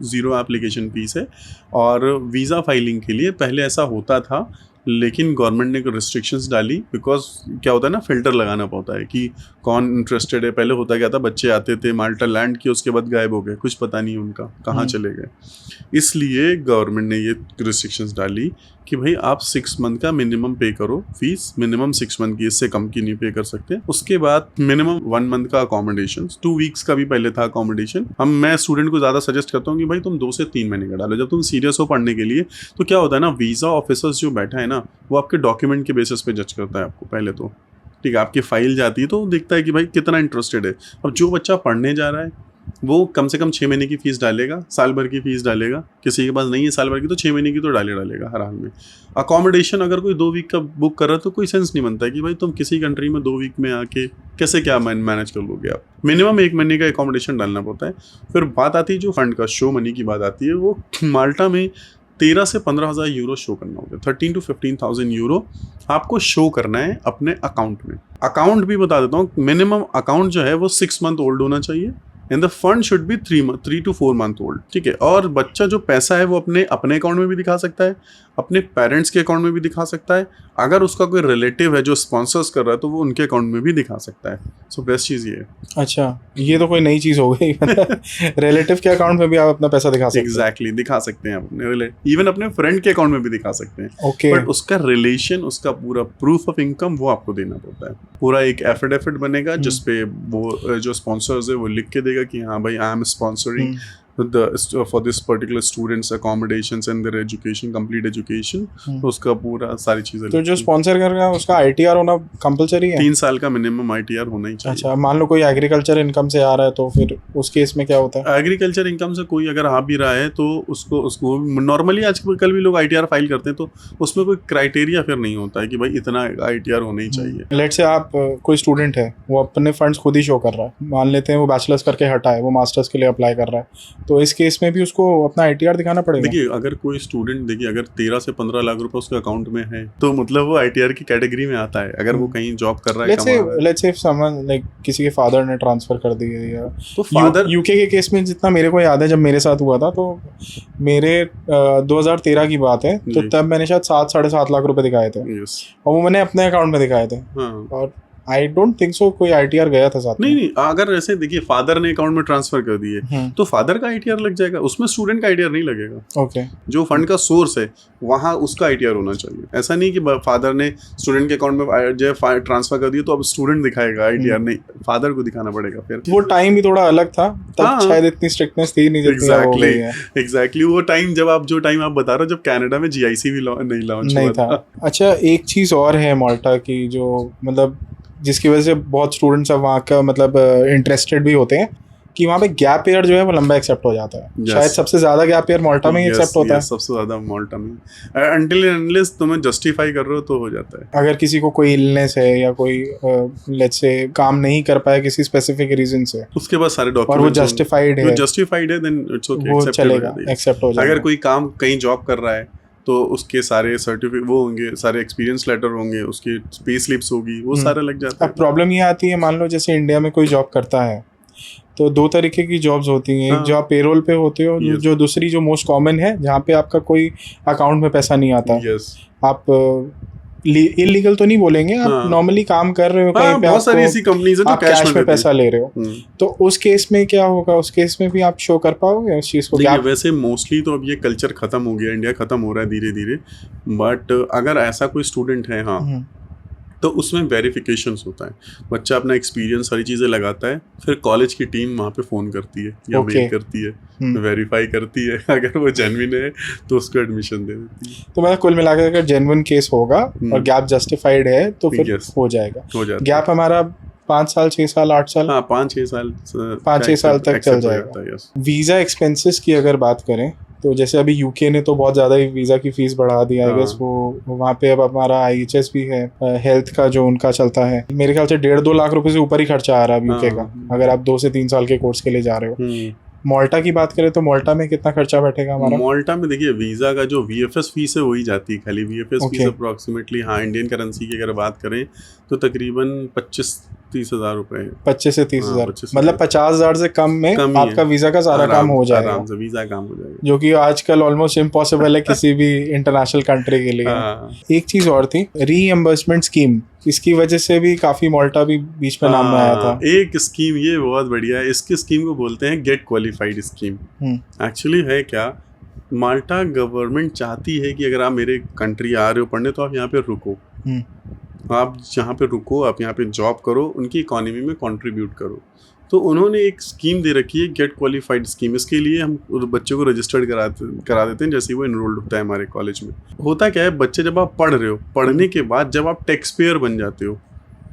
0 एप्लीकेशन फ़ीस है। और वीज़ा फाइलिंग के लिए पहले ऐसा होता था, लेकिन गवर्नमेंट ने रिस्ट्रिक्शंस डाली, बिकॉज क्या होता है ना, फिल्टर लगाना पड़ता है कि कौन इंटरेस्टेड है। पहले होता क्या था, बच्चे आते थे, माल्टा लैंड किए, उसके बाद गायब हो गए, कुछ पता नहीं उनका कहाँ चले गए। इसलिए गवर्नमेंट ने ये रिस्ट्रिक्शंस डाली कि भाई आप 6 मंथ का मिनिमम पे करो फीस, मिनिमम 6 मंथ की, इससे कम की नहीं पे कर सकते। उसके बाद मिनिमम 1 मंथ का अकोमोडेशन, 2 वीक्स का भी पहले था अकोमोडेशन। मैं स्टूडेंट को ज़्यादा सजेस्ट करता हूँ कि भाई तुम 2 से 3 महीने का डालो। जब तुम सीरियस हो पढ़ने के लिए तो क्या होता है ना, वीज़ा ऑफिसर्स जो बैठा है ना, वो आपके डॉक्यूमेंट के बेसिस पे जज करता है आपको पहले तो। ठीक है, आपकी फाइल जाती है तो देखता है कि भाई कितना इंटरेस्टेड है। अब जो बच्चा पढ़ने जा रहा है वो कम से कम 6 महीने की फ़ीस डालेगा, साल भर की फ़ीस डालेगा। किसी के पास नहीं है साल भर की तो 6 महीने की तो डालेगा हर हाल में। अकोमोडेशन अगर कोई 2 वीक का बुक कर रहा है तो कोई सेंस नहीं बनता है कि भाई तुम किसी कंट्री में 2 वीक में आके कैसे क्या मैनेज कर लोगे आप। मिनिमम 1 महीने का अकोमोडेशन डालना पड़ता है। फिर बात आती है जो फंड का, शो मनी की बात आती है, वो माल्टा में 13 से 15,000 यूरो शो करना होगा। 13 to 15,000 यूरो आपको शो करना है अपने अकाउंट में। अकाउंट भी बता देता हूँ, मिनिमम अकाउंट जो है वो 6 मंथ ओल्ड होना चाहिए, and the fund should be 3 to 4 month old, ठीक है। और बच्चा जो पैसा है वो अपने अकाउंट में भी दिखा सकता है, अपने पेरेंट्स के अकाउंट में भी दिखा सकता है, अगर उसका कोई रिलेटिव है जो स्पॉन्सर्स कर रहा है तो वो उनके अकाउंट में भी दिखा सकता है। सो बेस्ट चीज़ ये है। अच्छा, ये तो कोई नई चीज़ हो गई। रिलेटिव के अकाउंट में भी आप अपना पैसा दिखा सकते हैं। एग्जैक्टली, दिखा सकते हैं अपने इवन अपने फ्रेंड के अकाउंट में भी दिखा सकते हैं। ओके, बट उसका रिलेशन, उसका पूरा प्रूफ ऑफ इनकम वो आपको देना पड़ता है। पूरा एक एफिडेविट बनेगा जिसपे वो जो स्पॉन्सर्स है वो लिख के देगा कि हाँ भाई I am sponsoring for this particular students accommodations and their education, complete education। तो उसका पूरा सारी चीजें, तो जो स्पॉन्सर कर रहा है उसका ITR होना कंपलसरी है? 3 साल का मिनिमम ITR होना ही चाहिए। अच्छा, मान लो कोई एग्रीकल्चर इनकम से आ रहा है तो फिर उस केस में क्या होता है? एग्रीकल्चर इनकम से कोई अगर आ भी रहा है तो उसको नॉर्मली आजकल भी लोग ITR फाइल करते हैं, तो उसमें कोई क्राइटेरिया फिर नहीं होता है कि भाई इतना ITR होना ही चाहिए। लेट्स से आप कोई स्टूडेंट है, वो अपने फंड्स खुद ही शो कर रहा है, मान लेते हैं वो बैचलर्स करके हटा है, वो मास्टर्स के लिए अप्लाई कर रहा है, तो इस केस में भी उसको अपना ITR दिखाना पड़ेगा? देखिए, अगर कोई स्टूडेंट, देखिए अगर 13 से 15 लाख रुपए उसके अकाउंट में है तो मतलब वो ITR की कैटेगरी में आता है। अगर वो कहीं जॉब कर रहा है, लेट्स से समवन लाइक किसी के फादर ने ट्रांसफर कर दी है, या तो फादर यूके के केस में जितना मेरे को याद है, जब मेरे साथ हुआ था तो मेरे 2013 की बात है, तो तब मैंने शायद 7-7.5 लाख रुपए दिखाए थे, और वो मैंने अपने अकाउंट में दिखाए थे। और आई डोंट थिंक सो कोई ITR गया था साथ में। नहीं, अगर ऐसे देखिए फादर ने अकाउंट में ट्रांसफर कर दिए तो फादर का ITR लग जाएगा, उसमें स्टूडेंट का ITR नहीं लगेगा। ओके, जो फंड का सोर्स है वहाँ उसका ITR होना चाहिए। ऐसा नहीं कि फादर ने स्टूडेंट के अकाउंट में जो ट्रांसफर कर दिया तो अब स्टूडेंट दिखाएगा ITR, नहीं, फादर को दिखाना पड़ेगा। फिर वो टाइम भी थोड़ा अलग था तब, शायद इतनी स्ट्रिक्टनेस थी नहीं। एग्जैक्टली वो टाइम जब आप बता रहे हो जब कनाडा में GIC भी नहीं लॉन्च हुआ था। अच्छा, एक चीज और है माल्टा की, जो मतलब जिसकी वजह से बहुत स्टूडेंट्स अब वहाँ का मतलब इंटरेस्टेड भी होते हैं, कि वहाँ पे गैप ईयर जो है वो लंबा एक्सेप्ट हो जाता है। शायद सबसे ज्यादा गैप ईयर माल्टा में ही एक्सेप्ट होता है। सबसे ज्यादा माल्टा में, अनटिल एंड अनलेस तुम्हें जस्टिफाई कर रहे हो तो हो जाता है। अगर किसी को कोई इलनेस है या कोई लेट्स से काम नहीं कर पाया किसी स्पेसिफिक रीजन से, उसके बाद सारे डॉक्यूमेंट और वो जस्टिफाइड है, देन इट्स ओके, वो चलेगा, एक्सेप्ट हो जाएगा। अगर कोई काम कहीं जॉब कर रहा है तो उसके सारे सर्टिफिकेट वो होंगे, सारे एक्सपीरियंस लेटर होंगे, उसकी पे स्लिप्स होगी, वो सारा लग जाता है। अब प्रॉब्लम ये आती है, मान लो जैसे इंडिया में कोई जॉब करता है तो 2 तरीके की जॉब्स होती हैं। एक जो आप पेरोल पे होते हो, जो दूसरी जो मोस्ट कॉमन है जहाँ पे आपका कोई अकाउंट में पैसा नहीं आता। आप इलीगल तो नहीं बोलेंगे, आप नॉर्मली काम कर रहे हो कहीं पे, बहुत सारी ऐसी कंपनीज है जो कैश में पैसा ले रहे हो, तो उस केस में क्या होगा? उस केस में भी आप शो कर पाओगे उस चीज को? वैसे मोस्टली तो अब ये कल्चर खत्म हो गया, इंडिया खत्म हो रहा है धीरे धीरे, बट अगर ऐसा कोई स्टूडेंट है तो उसमें वेरिफिकेशंस होता है। बच्चा अपना एक्सपीरियंस सारी चीज़ें लगाता है, फिर कॉलेज की टीम वहाँ पे फ़ोन करती है या मेल करती है, वेरीफाई करती है, अगर वो जेन्युइन है तो उसको एडमिशन दे देती है। तो मतलब कुल मिलाकर अगर जेन्युइन केस होगा और गैप जस्टिफाइड है तो फिर हो जाएगा। गैप हमारा 5 साल 6 साल 8 साल, 5-6 साल तक चल जाएगा। वीज़ा एक्सपेंसेस की अगर बात करें तो जैसे अभी यूके ने तो बहुत ज़्यादा ही वीज़ा की फ़ीस बढ़ा दी है। आई गेस वो वहाँ पे अब हमारा IHS भी है, हेल्थ का जो उनका चलता है, मेरे ख्याल से 1.5-2 लाख रुपए से ऊपर ही खर्चा आ रहा है अब यूके का, अगर आप 2 से 3 साल के कोर्स के लिए जा रहे हो। माल्टा की बात करें तो माल्टा में कितना खर्चा बैठेगा हमारा? माल्टा में देखिए वीज़ा का जो VFS फीस है वही जाती है खाली। VFS फीस अप्रॉक्सीमेटली, हाँ, इंडियन करेंसी की अगर बात करें तो तकरीबन 25-30 हज़ार रुपए है। 25 से 30 हज़ार, मतलब 50,000 से कम में आपका वीज़ा का सारा काम हो जाएगा। आराम से वीज़ा काम हो जाएगा, जो कि आजकल ऑलमोस्ट इम्पॉसिबल है किसी भी इंटरनेशनल कंट्री के लिए। एक चीज़ और थी, रीइंबर्समेंट स्कीम, इसकी वजह से भी काफ़ी माल्टा भी बीच में नाम में आया था। एक स्कीम ये बहुत बढ़िया है, इसकी स्कीम को बोलते हैं गेट क्वालिफाइड स्कीम। एक्चुअली है क्या, माल्टा गवर्नमेंट चाहती है कि अगर आप मेरे कंट्री आ रहे हो पढ़ने तो आप यहाँ पे रुको, आप जहाँ पे रुको, आप यहाँ पे जॉब करो, उनकी इकोनॉमी में कंट्रीब्यूट करो। तो उन्होंने एक स्कीम दे रखी है गेट क्वालिफाइड स्कीम। इसके लिए हम बच्चों को रजिस्टर्ड करा देते हैं जैसे ही वो इनरोल्ड होता है हमारे कॉलेज में। होता क्या है, बच्चे जब आप पढ़ रहे हो, पढ़ने के बाद जब आप टैक्स पेयर बन जाते हो,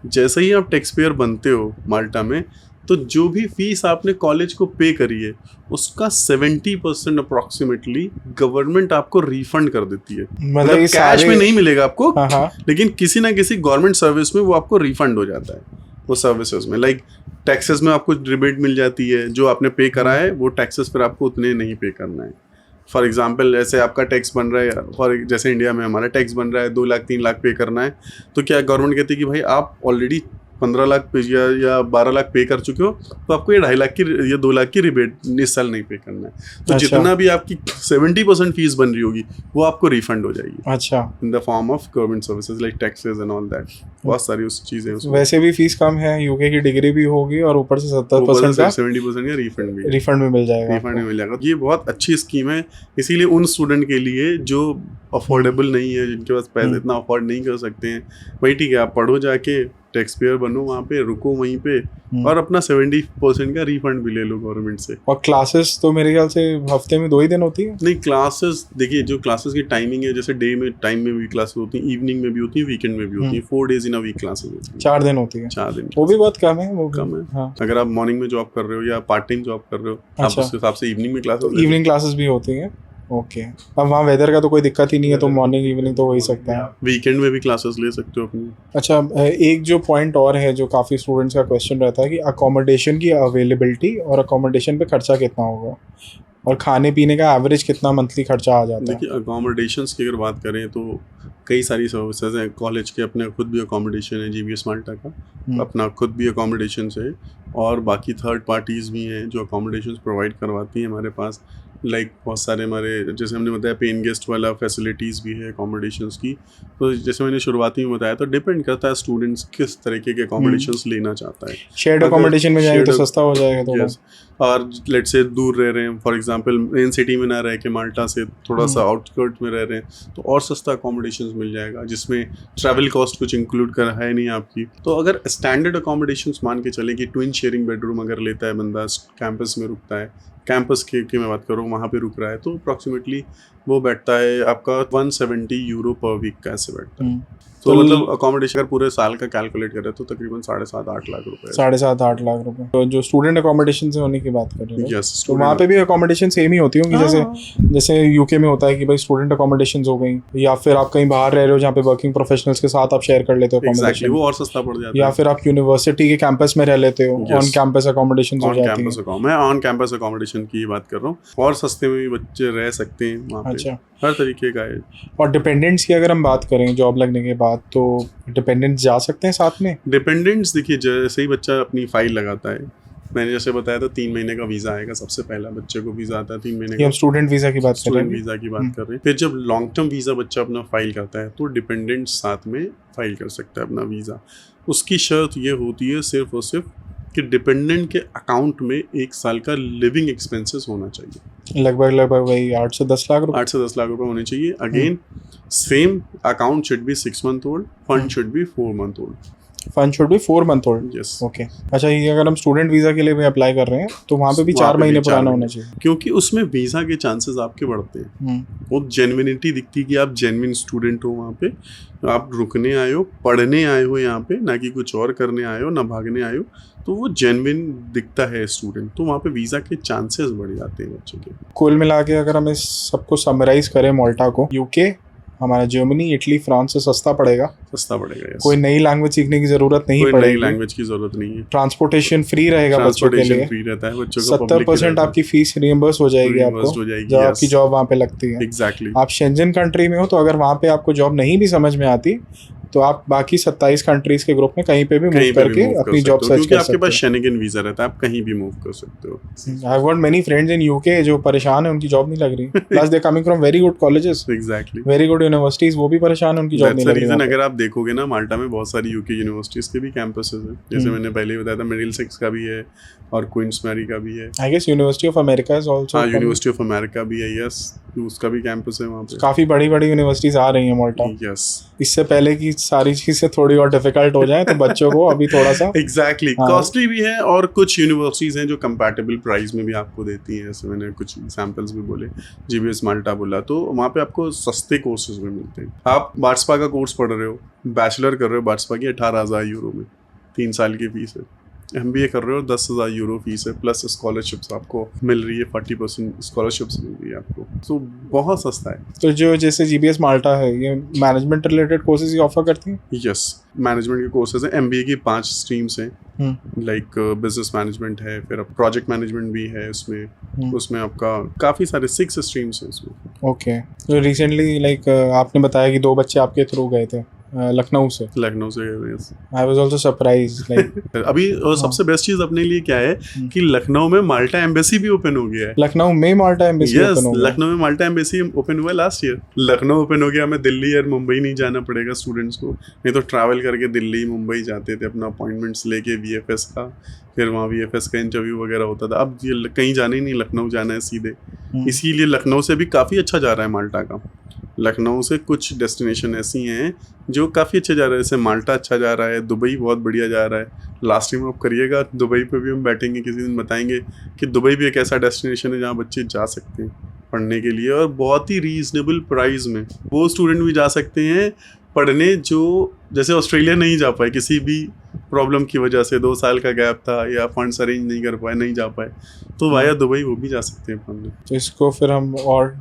जैसे ही आप टैक्स पेयर बनते हो माल्टा में, तो जो भी फीस आपने कॉलेज को पे करी है उसका 70% अप्रॉक्सीमेटली गवर्नमेंट आपको रिफंड कर देती है। मतलब कैश में नहीं मिलेगा आपको, लेकिन किसी ना किसी गवर्नमेंट सर्विस में वो आपको रिफंड हो जाता है। वो सर्विसेज में लाइक टैक्सेस में आपको रिबेट मिल जाती है, जो आपने पे करा है वो टैक्सेस फिर आपको उतने नहीं पे करना है। फॉर एग्जांपल ऐसे आपका टैक्स बन रहा है, जैसे इंडिया में हमारा टैक्स बन रहा है 2 लाख 3 लाख पे करना है, तो क्या गवर्नमेंट कहती है कि भाई आप ऑलरेडी 15 लाख या 12 लाख पे कर चुके हो तो आपको ये 2.5 लाख की या 2 लाख की रिबेट इस साल नहीं पे करना है। तो अच्छा। जितना भी आपकी 70% फीस बन रही होगी वो आपको रिफंड हो जाएगी। अच्छा। In the form of government services like taxes and all that, बहुत सारी उस चीजें। वैसे भी फीस कम है, यूके की डिग्री भी होगी और ऊपर से 70% का 70% का रिफंड भी मिल जाएगा। रिफंड भी मिल जाएगा। ये बहुत अच्छी स्कीम है, इसीलिए उन स्टूडेंट के लिए जो अफोर्डेबल नहीं है, जिनके पास पैसे इतना अफोर्ड नहीं कर सकते हैं, वही ठीक है, आप पढ़ो जाके, टैक्स पेयर बनो वहाँ पे, रुको वहीं पे और अपना 70% का रिफंड भी ले लो गवर्नमेंट से। और क्लासेस तो मेरे ख्याल से हफ्ते में 2 ही दिन होती है। नहीं, क्लासेस देखिए, जो क्लासेस की टाइमिंग है, जैसे डे में टाइम में भी क्लासेस होती हैं, इवनिंग में भी होती है, वीकेंड में भी होती है। 4 days in a week classes होती है। 4 दिन होती है। 4 दिन, वो भी बहुत कम है। वो कम है। हाँ। अगर आप मॉर्निंग में जॉब कर रहे हो या पार्ट टाइम जॉब कर रहे हो, आप उस हिसाब से इवनिंग में क्लासेस, इवनिंग क्लासेस भी होती हैं। ओके। अब वहाँ वेदर का तो कोई दिक्कत ही नहीं है, तो मॉर्निंग इवनिंग तो हो ही सकता है। वीकेंड में भी क्लासेस ले सकते हो अपनी। अच्छा, एक जो पॉइंट और है जो काफ़ी स्टूडेंट्स का क्वेश्चन रहता है कि अकोमोडेशन की अवेलेबिलिटी और अकोमोडेशन पे खर्चा कितना होगा और खाने पीने का एवरेज कितना मंथली खर्चा आ जाता है। देखिए, अकोमोडेशंस की अगर बात करें तो कई सारी सर्विसेज हैं। कॉलेज के अपने खुद भी अकोमोडेशन है, जीबीएस माल्टा का अपना खुद भी अकोमोडेशन है, और बाकी थर्ड पार्टीज़ भी हैं जो अकोमोडेशंस प्रोवाइड करवाती हैं हमारे पास। लाइक बहुत सारे हमारे, जैसे हमने बताया, पेन गेस्ट वाला फैसिलिटीज़ भी है अकोमोडेशंस की। तो जैसे मैंने शुरुआती में बताया, तो डिपेंड करता है स्टूडेंट्स किस तरीके के अकोमोडेशंस लेना चाहता है। शेयर्ड अकोमोडेशन में जाएंगे तो सस्ता हो जाएगा थोड़ा। और लेट से दूर रह रहे हैं, फॉर एग्जांपल मेन सिटी में ना रह के माल्टा से थोड़ा सा आउटस्कर्ट में रह रहे हैं, तो और सस्ता अकोमोडेशंस मिल जाएगा, जिसमें ट्रैवल कॉस्ट कुछ इंक्लूड कर है नहीं आपकी। तो अगर स्टैंडर्ड अकोमोडेशंस मान के चले कि ट्विन शेयरिंग बेडरूम अगर लेता है बंदा, कैंपस में रुकता है, कैंपस की मैं बात करूँ, वहाँ पे रुक रहा है, तो अप्रॉक्सीमेटली वो बैठता है आपका 170 यूरो पर वीक का, ऐसे बैठता है। तो मतलब अकोमोडेशन अगर पूरे साल का कैलकुलेट करें तो तकरीबन 7.5-8 लाख रुपए। 7.5-8 लाख रुपए। तो जो स्टूडेंट अकोमोडेशन से होने की बात कर रहे हैं, यस, तो वहाँ पे भी अकोमोडेशन सेम ही होती होंगी। जैसे यूके में होता है कि भाई स्टूडेंट अकोमोडेशन हो गई, या फिर आप कहीं बाहर रह रहे हो जहाँ पे वर्किंग प्रोफेशनल्स के साथ आप शेयर कर लेते हो अकोमोडेशन, वो और सस्ता पड़ जाता है। या फिर आप यूनिवर्सिटी के कैंपस में रह लेते हो, ऑन कैंपस अकोमोडेशन हो जाती है। मैं ऑन कैंपस अकोमोडेशन की बात कर रहा हूँ, और सस्ते में भी बच्चे रह सकते हैं वहाँ पे। अच्छा, हर तरीके का है। और डिपेंडेंट्स की अगर हम बात करें जॉब लगने के बाद, तो डिपेंडेंट्स जा सकते हैं साथ में? डिपेंडेंट्स देखिए, जैसे ही बच्चा अपनी फाइल लगाता है, मैंने जैसे बताया था 3 महीने का वीज़ा आएगा, सबसे पहला बच्चे को वीज़ा आता है 3 महीने का। हम स्टूडेंट वीज़ा की बात कर रहे हैं। वीज़ा की बात कर रहे हैं। फिर जब लॉन्ग टर्म वीज़ा बच्चा अपना फाइल करता है तो डिपेंडेंट्स साथ में फाइल कर सकता है अपना वीज़ा। उसकी शर्त ये होती है सिर्फ और सिर्फ कि डिपेंडेंट के अकाउंट में 1 साल का लिविंग एक्सपेंसेस होना चाहिए। लगभग वही 8 से 10 लाख रुपए। 8 से 10 लाख रुपए होने चाहिए। Again same account should be 6 month old, fund should be 4 month old. Fund should be 4 month old. Yes. Okay. अच्छा, ये अगर हम स्टूडेंट वीज़ा के लिए भी अप्लाई कर रहे हैं तो वहाँ पे भी 4 महीने पुराना होना चाहिए, क्योंकि उसमें वीज़ा के चांसेस आपके बढ़ते हैं। वो जेन्युइनिटी दिखती है कि आप जेन्युइन स्टूडेंट हो, वहाँ पे आप रुकने आए हो, पढ़ने आए हो यहाँ पे, ना कि कुछ और करने आए हो, ना भागने आए हो, तो वो जेन्युइन दिखता है स्टूडेंट, तो वहाँ पे वीज़ा के चांसेस बढ़ जाते हैं बच्चों के। कुल मिला के अगर हम इस सबको समराइज करें, माल्टा को यूके हमारा जर्मनी, इटली, फ्रांस से सस्ता पड़ेगा। yes. कोई नई लैंग्वेज सीखने की जरूरत नहीं पड़ेगी। नई लैंग्वेज की जरूरत नहीं है। ट्रांसपोर्टेशन फ्री रहेगा बच्चों के लिए। फ्री रहता है बच्चों को। 70% आपकी फीस रिइंबर्स हो जाएगी आपको जब आपकी जॉब वहाँ पे लगती है। एग्जैक्टली। आप शेंजन कंट्री में हो तो अगर वहाँ पे आपको जॉब नहीं भी समझ में आती तो आप बाकी 27 कंट्रीज के ग्रुप में कहीं पे भी मूव करके अपनी जॉब सर्च कर सकते हो, आपके पास शेंगन वीजा रहता है, आप कहीं भी मूव कर सकते हो। I have got many friends in UK जो परेशान है, उनकी जॉब नहीं लग रही। Plus they coming from very good colleges, exactly, very good universities, वो भी परेशान है, उनकी जॉब नहीं लग रही। अगर आप देखोगे ना, माल्टा में बहुत सारी यूके यूनिवर्सिटीज के भी कैंपसेस हैं, जैसे मैंने पहले ही बताया था, मिडिलसेक्स का भी है और क्वींस मैरी का भी है। I guess university of America is also. हां, यूनिवर्सिटी ऑफ अमेरिका भी है, यस, उसका भी कैंपस है वहाँ पे। काफी बड़ी-बड़ी यूनिवर्सिटीज आ रही हैं माल्टा। यस। इससे पहले की सारी चीजें थोड़ी और डिफिकल्ट हो जाए तो बच्चों को अभी थोड़ा सा एग्जैक्टली कॉस्टली भी है, और कुछ यूनिवर्सिटीज हैं जो कंपैटिबल प्राइस में भी आपको देती हैं। जैसे मैंने कुछ एग्जांपल्स भी बोले, जीबीएस माल्टा बोला, तो वहाँ पे आपको सस्ते कोर्सेज में मिलते हैं। आप बार्सपा का कोर्स पढ़ रहे हो, बैचलर कर रहे हो बार्सपा की, 18,000 यूरो में 3 साल की फीस है। MBA कर रहे हो, 10,000 यूरो फीस है, प्लस स्कॉलरशिप्स आपको मिल रही है, 40% स्कॉलरशिप्स मिल रही है आपको, तो बहुत सस्ता है। तो जो जैसे जीबीएस माल्टा है, ये मैनेजमेंट रिलेटेड कोर्सेज ही ऑफर करती हैं? यस, मैनेजमेंट के कोर्सेज हैं। MBA की 5 स्ट्रीम्स हैं, लाइक बिजनेस मैनेजमेंट है, फिर प्रोजेक्ट मैनेजमेंट भी है उसमें। उसमें आपका काफ़ी सारे 6 स्ट्रीम्स हैं उसमें। ओके। तो रिसेंटली लाइक आपने बताया कि 2 बच्चे आपके थ्रू गए थे लखनऊ से गए। I was also surprised like अभी और सबसे बेस्ट चीज अपने लिए क्या है कि लखनऊ में माल्टा एम्बेसी भी ओपन हो गया है। लखनऊ में माल्टा एम्बेसी ओपन हो गया। लखनऊ में माल्टा एम्बेसी ओपन हुआ लास्ट ईयर। लखनऊ ओपन हो गया, हमें दिल्ली और मुंबई नहीं जाना पड़ेगा स्टूडेंट्स को, नहीं तो ट्रैवल करके दिल्ली मुंबई जाते थे अपना अपॉइंटमेंट्स लेके VFS का, फिर वहाँ VFS का इंटरव्यू वगैरह होता था। अब ये कहीं जाना ही नहीं, लखनऊ जाना है सीधे। इसीलिए लखनऊ से भी काफ़ी अच्छा जा रहा है माल्टा का। लखनऊ से कुछ डेस्टिनेशन ऐसी हैं जो काफ़ी अच्छे जा रहे हैं, जैसे माल्टा अच्छा जा रहा है, दुबई बहुत बढ़िया जा रहा है। लास्ट टाइम आप करिएगा दुबई पे भी हम बैठेंगे किसी दिन, बताएंगे कि दुबई भी एक ऐसा डेस्टिनेशन है जहाँ बच्चे जा सकते हैं पढ़ने के लिए, और बहुत ही रीजनेबल प्राइस में। वो स्टूडेंट भी जा सकते हैं पढ़ने जो जैसे ऑस्ट्रेलिया नहीं जा पाए, किसी भी प्रॉब्लम की वजह से 2 साल का गैप था या फंड्स अरेंज नहीं कर पाए, नहीं जा पाए, तो वाया दुबई वो भी जा सकते हैं पढ़ने। तो इसको फिर हम और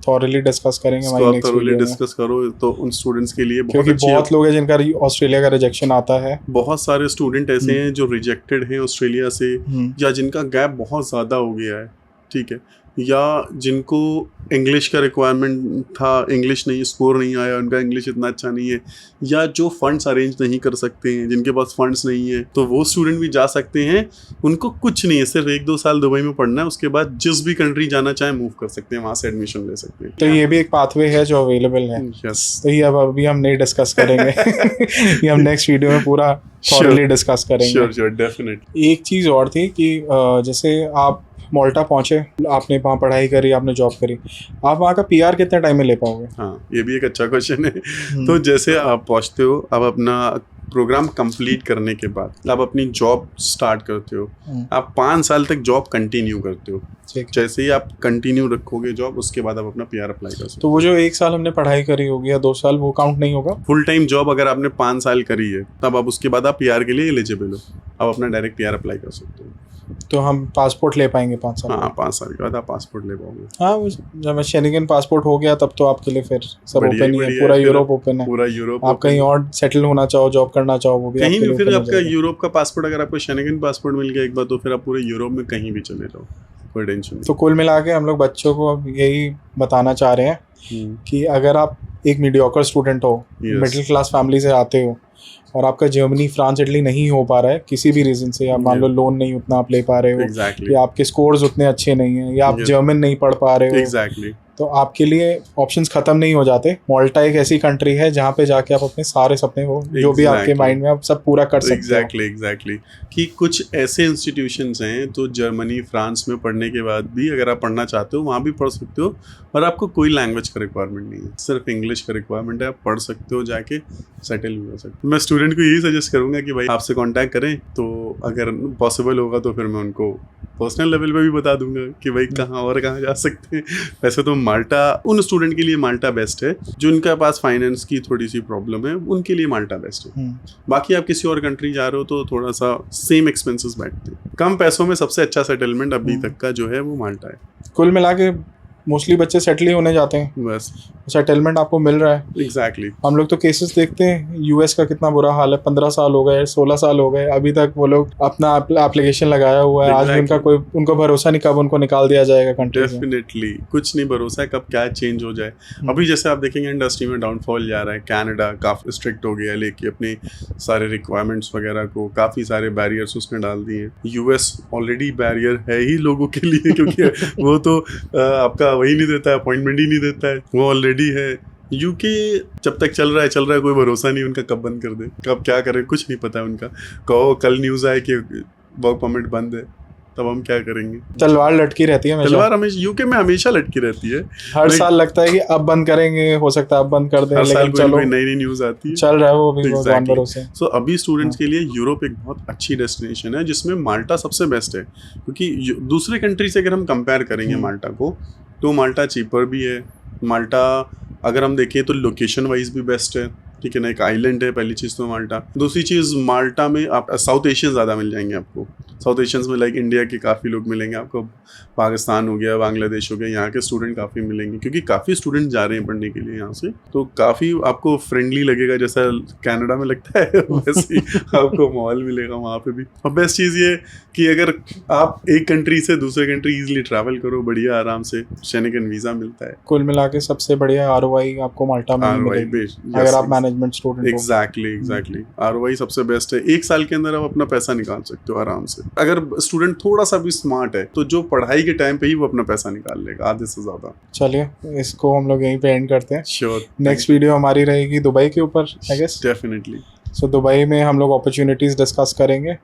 थॉरली डिस्कस करेंगे हमारी नेक्स्ट वीडियो में। डिस्कस करो तो उन स्टूडेंट्स के लिए क्योंकि बहुत लोग हैं जिनका ऑस्ट्रेलिया का रिजेक्शन आता है। बहुत सारे स्टूडेंट ऐसे हैं जो रिजेक्टेड हैं ऑस्ट्रेलिया से, या जिनका गैप बहुत ज़्यादा हो गया है, ठीक है, या जिनको इंग्लिश का रिक्वायरमेंट था, इंग्लिश नहीं, स्कोर नहीं आया, उनका इंग्लिश इतना अच्छा नहीं है, या जो फंड्स अरेंज नहीं कर सकते हैं, जिनके पास फंड्स नहीं है, तो वो स्टूडेंट भी जा सकते हैं। उनको कुछ नहीं है, सिर्फ 1-2 साल दुबई में पढ़ना है, उसके बाद जिस भी कंट्री जाना चाहे मूव कर सकते हैं, वहाँ से एडमिशन ले सकते हैं। तो ये भी एक पाथवे है जो अवेलेबल है। तो ये अब अभी हम नहीं डिस्कस करेंगे ये हम नेक्स्ट वीडियो में पूरा थॉरली डिस्कस करेंगे। Sure, definitely. एक चीज़ और थी कि जैसे आप माल्टा पहुंचे, आपने वहाँ पढ़ाई करी, आपने जॉब करी, आप वहाँ का PR कितने टाइम में ले पाओगे? हाँ, ये भी एक अच्छा क्वेश्चन है। तो जैसे आप पहुँचते हो, अब अपना प्रोग्राम कंप्लीट करने के बाद आप अपनी जॉब स्टार्ट करते हो, आप 5 साल तक जॉब कंटिन्यू करते हो। जैसे ही आप कंटिन्यू रखोगे जॉब, उसके बाद आप अपना PR अप्लाई कर सकते हो। तो वो जो 1 साल हमने पढ़ाई करी होगी या 2 साल, वो काउंट नहीं होगा? फुल टाइम जॉब अगर आपने 5 साल करी है, तब आप उसके बाद आप PR के लिए एलिजिबल हो, आप अपना डायरेक्ट PR अप्लाई कर सकते हो। तो हम पासपोर्ट ले पाएंगे 5 साल? हाँ, 5 साल के बाद आप पासपोर्ट ले पाओगे। हाँ, जब शेंगन पासपोर्ट हो गया तब तो आपके लिए फिर सब ओपन ही है, पूरा यूरोप ओपन है। पूरा यूरोप, आप कहीं और सेटल होना चाहो, जॉब करना चाहो, वो भी कहीं भी। फिर आपका यूरोप का पासपोर्ट, अगर आपको शेंगन पासपोर्ट मिल गया एक बार, तो फिर आप पूरे यूरोप में कहीं भी चले जाओ, कोई टेंशन नहीं। तो कुल मिला के हम लोग बच्चों को अब यही बताना चाह रहे हैं कि अगर आप एक मीडियोकर स्टूडेंट हो, मिडिल क्लास फैमिली से आते हो, और आपका जर्मनी, फ्रांस, इटली नहीं हो पा रहा है किसी भी रीजन से, या मान लो लोन नहीं उतना आप ले पा रहे हो, या आपके स्कोर्स उतने अच्छे नहीं हैं, या आप जर्मन नहीं पढ़ पा रहे हो, तो आपके लिए ऑप्शंस खत्म नहीं हो जाते। माल्टा एक ऐसी कंट्री है जहाँ पे जाके आप अपने सारे सपने वो जो भी आपके माइंड में, आप सब पूरा कर सकते हो। एग्जैक्टली कि कुछ ऐसे इंस्टीट्यूशंस हैं तो जर्मनी, फ्रांस में पढ़ने के बाद भी अगर आप पढ़ना चाहते हो, वहाँ भी पढ़ सकते हो, और आपको कोई लैंग्वेज का रिक्वायरमेंट नहीं है, सिर्फ इंग्लिश का रिक्वायरमेंट है। आप पढ़ सकते हो, जाके सेटल भी हो सकते हो। मैं स्टूडेंट को यही सजेस्ट करूँगा कि भाई आपसे कॉन्टैक्ट करें, तो अगर पॉसिबल होगा तो फिर मैं उनको पर्सनल लेवल पे भी बता दूंगा कि भाई कहाँ और कहाँ जा सकते हैं। वैसे तो माल्टा उन स्टूडेंट के लिए माल्टा बेस्ट है जिनके पास फाइनेंस की थोड़ी सी प्रॉब्लम है, उनके लिए माल्टा बेस्ट है। बाकी आप किसी और कंट्री जा रहे हो तो थोड़ा सा सेम एक्सपेंसेस बैठते हैं। कम पैसों में सबसे अच्छा सेटलमेंट अभी तक का जो है वो माल्टा है। कुल मिला के मोस्टली बच्चे सेटल ही होने जाते हैं, बस सेटलमेंट आपको मिल रहा है। एग्जैक्टली। हम लोग तो केसेस देखते हैं यूएस का, कितना बुरा हाल है, 15 साल हो गए, 16 साल हो गए, अभी तक वो लोग अपना एप्लीकेशन लगाया हुआ है। आज भी उनका कोई उनको भरोसा नहीं कब उनको निकाल दिया जाएगा कंट्री से। डेफिनेटली कुछ नहीं भरोसा है कब क्या चेंज हो जाए। अभी जैसे आप देखेंगे इंडस्ट्री में डाउनफॉल जा रहा है, कनाडा काफ़ी स्ट्रिक्ट हो गया लेके अपने सारे रिक्वायरमेंट्स वगैरह को, काफ़ी सारे बैरियर्स उसने डाल दिए। यूएस ऑलरेडी बैरियर है ही लोगों के लिए, क्योंकि वो तो आपका वही नहीं देता है, अपॉइंटमेंट ही नहीं देता है, वो ऑलरेडी है। यूके जब तक चल रहा है, कोई भरोसा नहीं उनका कब बंद कर दे, कब क्या करे, कुछ नहीं पता है उनका। कहो कल न्यूज़ आए कि वर्क परमिट बंद है, तब हम क्या करेंगे? तलवार लटकी रहती है, तलवार हमेशा यूके में हमेशा लटकी रहती है। हर साल लगता है कि अब बंद करेंगे, हो सकता है अब बंद कर दें, लेकिन चलो नई न्यूज़ आती है, चल रहा है वो भी भरोसे। सो अभी स्टूडेंट्स के लिए यूरोप एक बहुत अच्छी डेस्टिनेशन है, जिसमें माल्टा सबसे बेस्ट है। क्योंकि दूसरे कंट्री से अगर हम कंपेयर करेंगे माल्टा को, तो माल्टा चीपर भी है। माल्टा अगर हम देखें तो लोकेशन वाइज भी बेस्ट है, ठीक है ना। एक आइलैंड है, पहली चीज़ तो माल्टा। दूसरी चीज़ माल्टा में आप साउथ एशियन ज़्यादा मिल जाएंगे आपको। साउथ एशियंस में लाइक इंडिया के काफ़ी लोग मिलेंगे आपको, पाकिस्तान हो गया, बांग्लादेश हो गया, यहाँ के स्टूडेंट काफ़ी मिलेंगे, क्योंकि काफ़ी स्टूडेंट जा रहे हैं पढ़ने के लिए यहाँ से। तो काफ़ी आपको फ्रेंडली लगेगा, जैसा कनाडा में लगता है वैसे ही आपको माहौल मिलेगा वहाँ पे भी। और बेस्ट चीज़ ये कि अगर आप एक कंट्री से दूसरे कंट्री ईजिली ट्रैवल करो, बढ़िया आराम से शेंगन वीज़ा मिलता है। कुल मिला के सबसे बढ़िया ROI आपको माल्टा में मिलेगी अगर आप मैनेजमेंट स्टूडेंट। एग्जैक्टली ROI सबसे बेस्ट है। 1 साल के अंदर आप अपना पैसा निकाल सकते हो आराम से। अगर स्टूडेंट थोड़ा सा भी स्मार्ट है तो जो पढ़ाई के टाइम पे ही वो अपना पैसा निकाल लेगा, आधे से ज्यादा। चलिए इसको हम लोग यहीं पे एंड करते हैं। श्योर। नेक्स्ट वीडियो हमारी रहेगी दुबई के ऊपर, I guess. Definitely. So Dubai में हम लोग अपॉर्चुनिटीज डिस्कस करेंगे।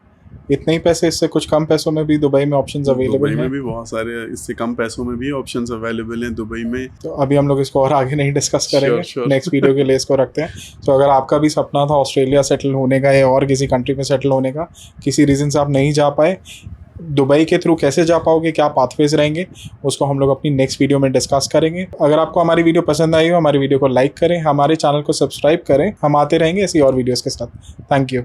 इतने ही पैसे, इससे कुछ कम पैसों में भी दुबई में ऑप्शंस अवेलेबल हैं। दुबई में भी बहुत सारे इससे कम पैसों में भी ऑप्शंस अवेलेबल हैं दुबई में। तो अभी हम लोग इसको और आगे नहीं डिस्कस करेंगे, नेक्स्ट वीडियो के लिए इसको रखते हैं। तो अगर आपका भी सपना था ऑस्ट्रेलिया सेटल होने का या और किसी कंट्री में सेटल होने का, किसी रीज़न से आप नहीं जा पाए, दुबई के थ्रू कैसे जा पाओगे, क्या पाथवेज रहेंगे, उसको हम लोग अपनी नेक्स्ट वीडियो में डिस्कस करेंगे। अगर आपको हमारी वीडियो पसंद आई हो, हमारी वीडियो को लाइक करें, हमारे चैनल को सब्सक्राइब करें। हम आते रहेंगे ऐसी और वीडियोस के साथ। Thank you.